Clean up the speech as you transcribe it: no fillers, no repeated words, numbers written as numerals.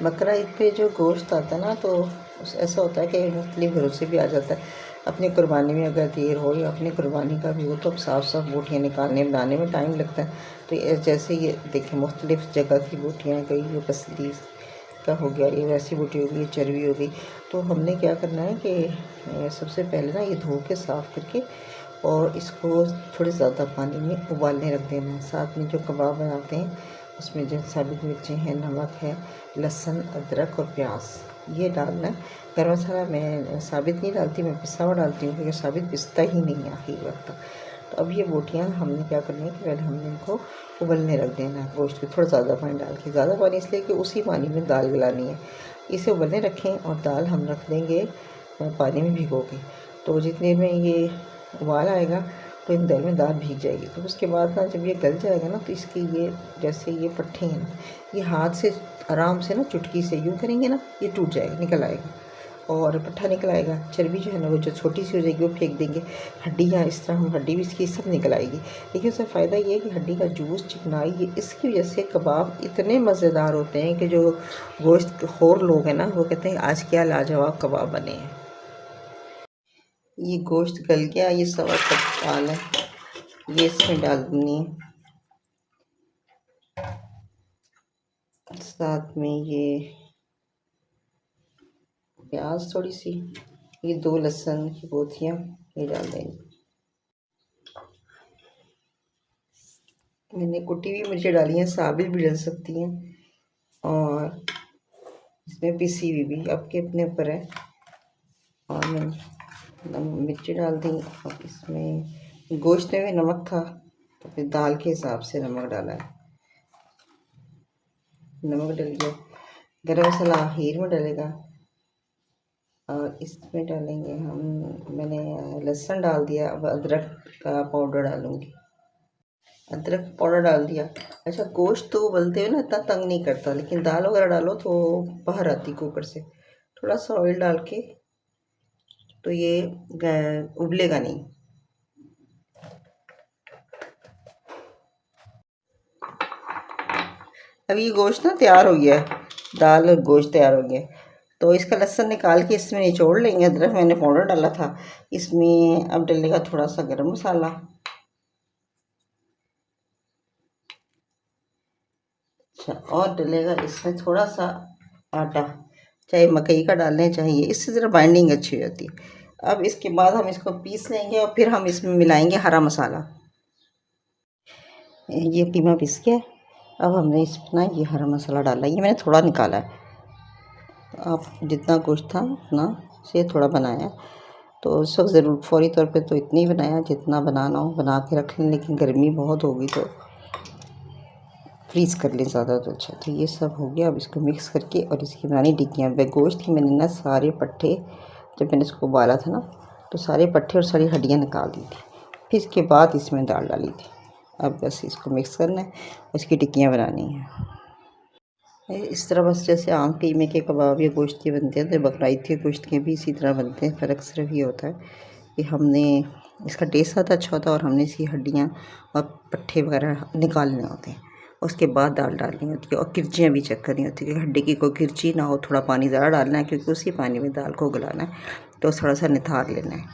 बकरा ईद पे जो गोश्त आता है ना, तो ऐसा होता है कि मुख्तलिफ घरों से भी आ जाता है। अपनी कुर्बानी में अगर देर हो या अपनी कुर्बानी का भी हो तो अब साफ़ बोटियाँ निकालने बनाने में टाइम लगता है। तो जैसे ये देखें, मुख्तलिफ जगह की बोटियाँ, कई ये पसली का हो गया, ये वैसी बोटी हो गई, ये चर्बी हो गई। तो हमने क्या करना है कि सबसे पहले ना ये धो के साफ़ करके और इसको थोड़े ज़्यादा पानी में उबालने रख देना है। साथ में जो कबाब बनाते हैं उसमें जो साबित मिर्चें हैं, नमक है, लहसुन, अदरक और प्याज ये डालना है। गरम मसाला मैं साबित नहीं डालती, मैं पिसा हुआ डालती हूँ क्योंकि साबित पिसता ही नहीं है आखिरी वक्त तक। तो अब ये बोटियाँ हमने क्या करनी है कि पहले हमने इनको उबलने रख देना है गोश्त को थोड़ा ज़्यादा पानी डाल के। ज़्यादा पानी इसलिए कि उसी पानी में दाल गलानी है। इसे उबलने रखें और दाल हम रख देंगे पानी में भिगो के। तो जितने में ये उबाल आएगा तो इन दाल में दाल भीग जाएगी। तो उसके बाद ना जब ये गल जाएगा ना, तो इसके ये जैसे ये पट्टे हैं ना, ये हाथ से आराम से ना चुटकी से यूँ करेंगे ना, ये टूट जाएगा, निकल आएगा और पट्ठा निकल आएगा। चर्बी जो है ना वो जो छोटी सी हो जाएगी वो फेंक देंगे। हड्डियाँ इस तरह हम हड्डी भी इसकी सब निकल आएगी। लेकिन उसका फ़ायदा ये है कि हड्डी का जूस, चिकनाई, ये इसकी वजह से कबाब इतने मज़ेदार होते हैं कि जो गोश्त खोर लोग हैं ना वो कहते हैं आज क्या लाजवाब कबाब बने हैं। ये गोश्त गल गया, ये सवा कप दाल है, ये इसमें डाल दूँगी। साथ में ये प्याज थोड़ी सी, ये 2 लहसुन की बोथियाँ ये डाल देंगे। मैंने कुटी हुई मिर्चें डाली हैं, साबित भी डाल सकती हैं और इसमें पिसी हुई भी, आपके अपने ऊपर है। और मैंने मिर्ची डाल दी और इसमें गोश्त में भी नमक था तो फिर दाल के हिसाब से नमक डाला है। नमक डल गया। गरम मसाला आखिर में डलेगा और इसमें डालेंगे हम, मैंने लहसुन डाल दिया। अब अदरक का पाउडर डालूँगी। अदरक पाउडर डाल दिया। अच्छा, गोश्त तो उबलते हुए ना इतना तंग नहीं करता, लेकिन दाल वगैरह डालो तो बाहर आती कुकर से। थोड़ा सा ऑयल डाल के तो ये उबलेगा नहीं। अब ये गोश्त ना तैयार हो गया है, दाल और गोश्त तैयार हो गया है। तो इसका लहसुन निकाल के इसमें निचोड़ लेंगे। अदरक मैंने पाउडर डाला था, इसमें अब डलेगा थोड़ा सा गरम मसाला, अच्छा, और डलेगा इसमें थोड़ा सा आटा, चाहे मकई का डाल लें चाहे ये, इससे ज़रा बाइंडिंग अच्छी हो जाती है। अब इसके बाद हम इसको पीस लेंगे और फिर हम इसमें मिलाएंगे हरा मसाला। ये कीमा पीस गया। अब हमने इसमें ना ये हरा मसाला डाला, ये मैंने थोड़ा निकाला है। आप जितना गोश्त था उतना से थोड़ा बनाया, तो इस वक्त ज़रूर फौरी तौर पे तो इतनी बनाया जितना बनाना हो बना के रख लें, लेकिन गर्मी बहुत होगी तो फ्रीज़ कर लें ज़्यादा तो अच्छा। तो ये सब हो गया। अब इसको मिक्स करके और इसकी बनानी टिक्कियाँ। वे गोश्त की मैंने ना सारे पट्टे, जब मैंने इसको उबाला था ना तो सारे पट्टे और सारी हड्डियाँ निकाल दी थी, फिर इसके बाद इसमें दाल डाली थी। अब बस इसको मिक्स करना है, इसकी टिक्कियाँ बनानी है। इस तरह बस जैसे आम कीमे के कबाब या गोश्त के बनते हैं तो बकरा ईद के गोश्त के भी इसी तरह बनते हैं। फ़र्क सिर्फ ये होता है कि हमने इसका टेस्ट ज़्यादा अच्छा होता है और हमने इसकी हड्डियाँ और पट्ठे वगैरह निकालने होते हैं। उसके बाद दाल डालनी होती है और किरचियाँ भी चेक करनी होती है कि हड्डी की कोई किरची ना हो। थोड़ा पानी ज़्यादा डालना है क्योंकि उसी पानी में दाल को गलाना है, तो थोड़ा सा निथार लेना है।